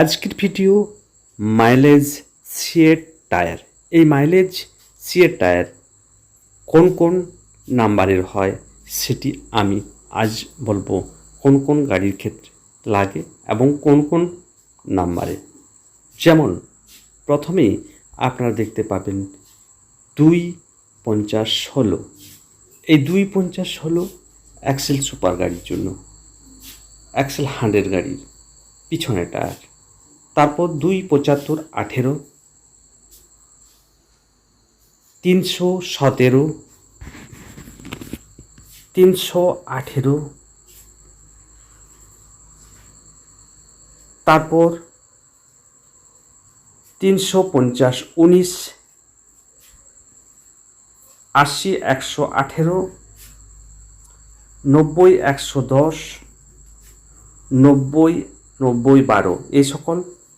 আজকের video mileage সিএর tyre. এই mileage সিএর tyre কোন কোন নাম্বারের হয় সেটি আমি আজ বলবো। কোন কোন গাড়ির ক্ষেত্রে লাগে এবং কোন কোন নাম্বারে। যেমন প্রথমেই আপনারা দেখতে পাবেন 250/16। এই 250/16 এক্সেল সুপার গাড়ির জন্য, এক্সেল 100 গাড়ির পিছনে টায়ার। তারপর 275/18, 317, 318, তারপর 350/19, 80/118, 90/110, 90/90/12 এই সকল